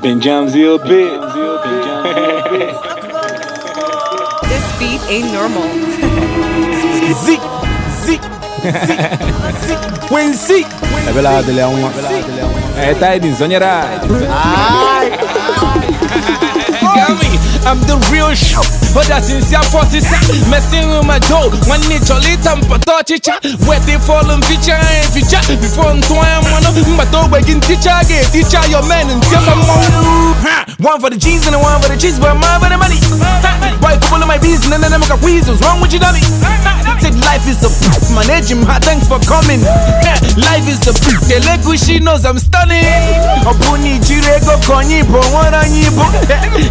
Benjam's a bit. This beat ain't normal. Zik, zik, when zik. É belado, ele é um. É tidings, on your ride. I'm the real show. Oda since your forces messing with my dough. One niche or later, but chicha. Where they fall in feature and feature. Before I'm but don't begin teacher again. Teacher your man and tell them one for the cheese and one for the cheese, but mine for the money. Boy, couple of my bees and then I make a weasels. Wrong with you, dummy? Said life is a manage him. Thanks for coming. Life is a the leg she knows I'm stunning. Obuni Jirego Konyi, bro, one on you,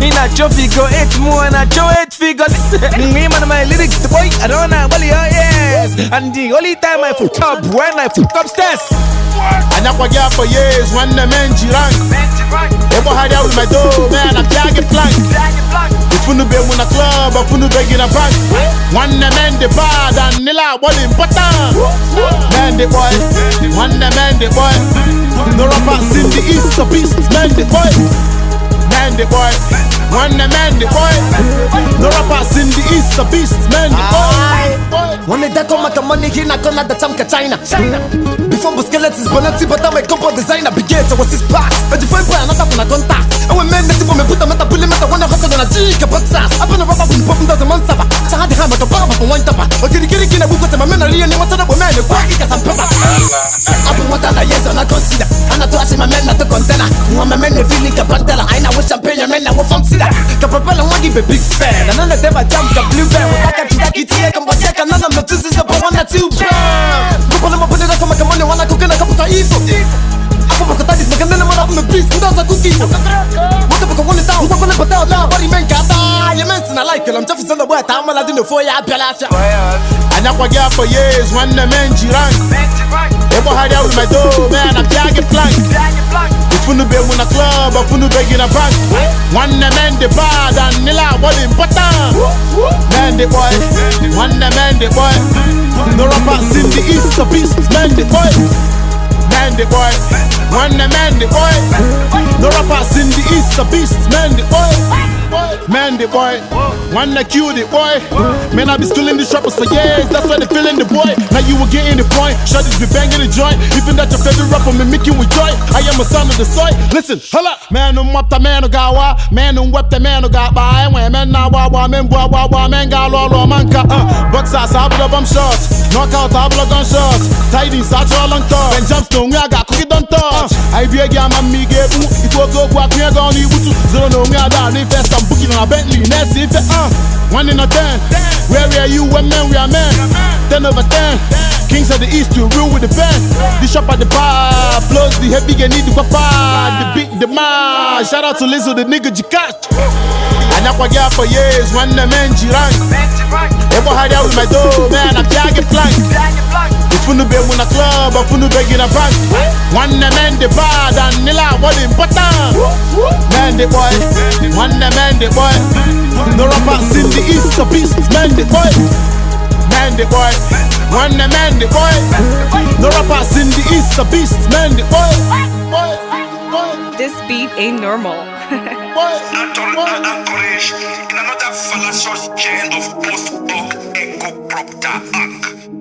in a trophy go 8 more and I show 8 figures. Me man my lyrics, the boy, I don't know what yes. And the only time I fuck up when I fuck upstairs. I know what you for years when the men jirang. Ebo hide out with my dough, man, I'm tagging plank. If you be in a club, if you be in a bank. One the men the bad and nila what important. Man the boy, one the man the boy. No rappers in the east, so beast, man the boy. Man the boy, one the man the boy. No rappers in the east, so beast, man the boy. When they come at the money, he not gonna the China. Before the skeletons, Bonanzi, but I'm a compo designer. Begin to was his past. But the friend boy, not up on a contact. And when men let him put them at the bullet, I want to hustle on a jig about sass. I've been a rubber with popping dozen months. So I had the hammer to bomb up on one tapa. But get in a book with my memory and what's up with man, the quacky as I'm pepper. I've been what I yes, and I consider. And I told my men not the container. I'm a man feeling a pantella. I know what champagne, men, I will from Sida. Capapella, I give a big fan. And none of them I jumped a blue bear. I can't get it, come back, and none of them. This is a one or two pounds. Couple of put it up for my money when I cook in a cup of evil. I put a this making them up in the beast. That's a cookie. What the one is out? Who's going to put out now? Body man got you mentioned I like it. I'm just in the wet. I'm not in the foyer. I know what you for years when the men jirang. Ebo hide out with my dough, man, I'm tagging plank. If you be in a club, if you be in a bank. One the men the bad and nila what important. Man the boy, one the man the boy. No rappers in the east, so beast, man the boy. Man the boy, one the man the boy. No rappers in the east, so beast, man the boy. Man the boy, one the cute boy. Man I be schooling the shoppers for years, that's why they feeling the boy. Now you were getting the point, shorties be banging the joint. Even that your favorite rapper me making with joy. I am a son of the soil. Listen, holla, man mapta man gawa, man wepta man got by. When man na wa man man got lolo manka. Boxers habla bomb shots, knockout habla gunshots. Tidings such a long talk. And Jumpstone I got cookie don't touch. I be a gamma me get it will go quack me gone you to zero no me ada invest. I'm booking on a Bentley, let's see if 1 in a 10. Where are you when men we are men? 10 over 10. Kings of the East to rule with the band. The shop at the bar, plus the heavy and need the papa, the big the man. Shout out to Lizzo, the nigga Jikash. I know what you for years when the men jirang. Ebo hide out with my dough, man, I'm tagging plank. If you be in a club, if you be in a bank. One the men the bad and nila what important. Man the boy, one the man the boy. No rappers in the east, so beast, man the boy. Man the boy, one the man the boy. No rappers in the east, so beast, man the boy. This beat ain't normal. Another fallacious chain of post-book echo proctor act.